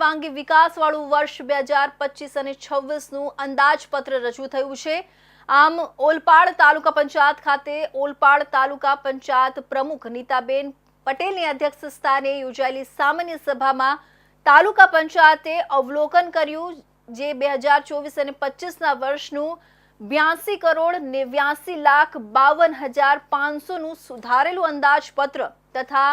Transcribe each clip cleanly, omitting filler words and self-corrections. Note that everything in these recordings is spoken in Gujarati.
સર્વાંગી વિકાસવાળું વર્ષ 2025 અને 26નું અંદાજપત્ર રજૂ થયું છે। આમ ઓલપાડ તાલુકા પંચાયત ખાતે ઓલપાડ તાલુકા પંચાયત પ્રમુખ નીતાબેન પટેલની અધ્યક્ષસ્થાને યોજાયેલી સામાન્ય સભામાં તાલુકા પંચાયતે અવલોકન કર્યું, જે 2024 અને 25ના વર્ષનું 82,89,52,500નું સુધારેલું અંદાજપત્ર તથા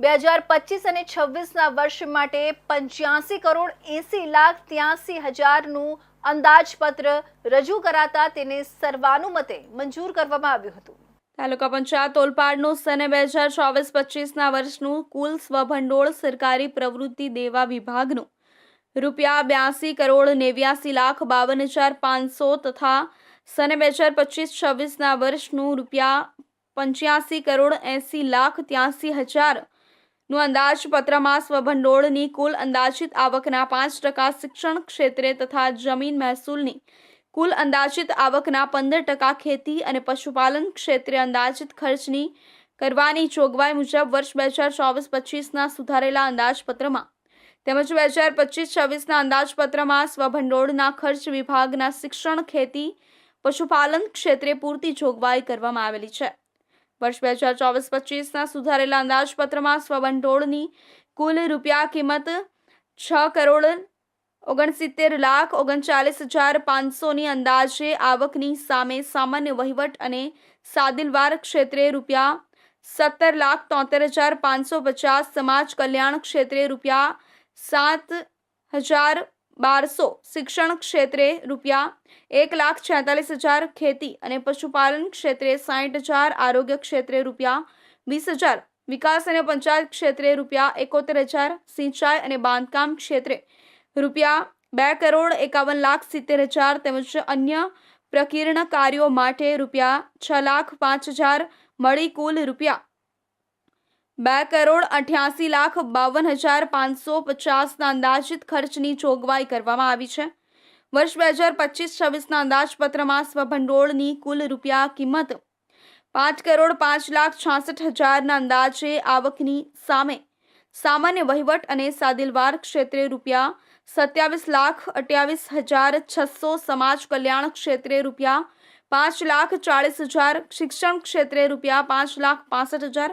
2025 અને 26ના વર્ષ માટે 85,80,83,000નું અંદાજપત્ર રજૂ કરાતા તેને સર્વાનુમતે મંજૂર કરવામાં આવ્યું હતું। તાલુકા પંચાયત ઓલપાડનું સને 2024-25ના વર્ષનું કુલ સ્વભંડોળ સરકારી પ્રવૃત્તિ દેવા વિભાગનું ₹82,89,52,500 તથા સને 2025-26ના વર્ષનું ₹85,80,83,000નું અંદાજપત્રમાં સ્વભંડોળની કુલ અંદાજિત આવકના 5% શિક્ષણ ક્ષેત્રે તથા જમીન મહેસૂલની કુલ અંદાજિત આવકના 15% ખેતી અને પશુપાલન ક્ષેત્રે અંદાજિત ખર્ચની કરવાની જોગવાઈ મુજબ વર્ષ 2024-25ના સુધારેલા અંદાજપત્રમાં તેમજ 2025-26ના અંદાજપત્રમાં સ્વભંડોળના ખર્ચ વિભાગના શિક્ષણ, ખેતી, પશુપાલન ક્ષેત્રે પૂરતી જોગવાઈ કરવામાં આવેલી છે। વર્ષ 2024-25ના સુધારેલા અંદાજપત્રમાં સ્વભંડોળની કુલ રૂપિયા કિંમત ₹6,69,39,500ની અંદાજે આવકની સામે સામાન્ય વહીવટ અને સાદિલવાર ક્ષેત્રે ₹17,73,550, સમાજ કલ્યાણ ક્ષેત્રે ₹7,1200, શિક્ષણ ક્ષેત્રે ₹1,46,000, ખેતી અને પશુપાલન ક્ષેત્રે ₹60,000, આરોગ્ય ક્ષેત્રે ₹20,000, વિકાસ અને પંચાયત ક્ષેત્રે ₹71,000, સિંચાઈ અને બાંધકામ ક્ષેત્રે ₹2,51,70,000 તેમજ અન્ય પ્રકીર્ણ કાર્યો માટે ₹6,05,000 મળી કુલ ₹2,88,52,550ના અંદાજિત ખર્ચની જોગવાઈ કરવામાં આવી છે। વર્ષ 2025-26ના અંદાજપત્રમાં સ્વભંડોળની કુલ રૂપિયા કિંમત ₹5,05,66,000ના અંદાજે આવકની સામે સામાન્ય વહીવટ અને સાદિલવાર ક્ષેત્રે ₹27,28,600, સમાજ કલ્યાણ ક્ષેત્રે ₹5,40,000, શિક્ષણ ક્ષેત્રે ₹5,65,000,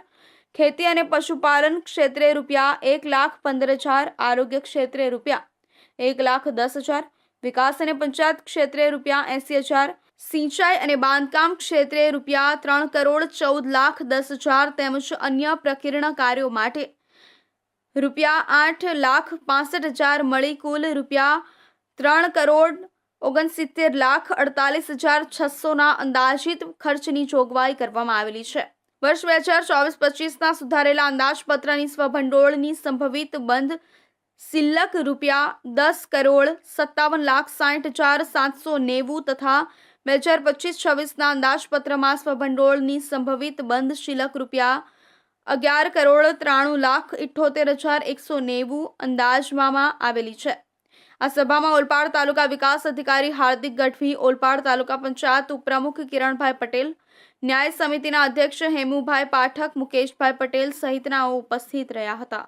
ખેતી અને પશુપાલન ક્ષેત્રે ₹1,15,000, આરોગ્ય ક્ષેત્રે ₹1,10,000, વિકાસ અને પંચાયત ક્ષેત્રે ₹80,000, સિંચાઈ અને બાંધકામ ક્ષેત્રે ₹3,14,10,000 તેમજ અન્ય પ્રકીર્ણ કાર્યો માટે ₹8,65,000 મળી કુલ ₹3,69,48,600ના અંદાજિત ખર્ચની જોગવાઈ કરવામાં આવેલી છે। વર્ષ 2024-25ના સુધારેલા અંદાજપત્રની સ્વભંડોળની સંભવિત બંધ શિલ્લક ₹10,57,60,790 તથા 2025-26ના અંદાજપત્રમાં સ્વભંડોળની સંભવિત બંધ શિલ્લક ₹11,93,78,190 અંદાજવામાં આવેલી છે। આ સભામાં ઓલપાડ તાલુકા વિકાસ અધિકારી હાર્દિક ગઢવી, ઓલપાડ તાલુકા પંચાયત ઉપપ્રમુખ કિરણભાઈ પટેલ, ન્યાય સમિતિના અધ્યક્ષ હેમુભાઈ પાઠક, મુકેશભાઈ પટેલ સહિતનાઓ ઉપસ્થિત રહ્યા હતા।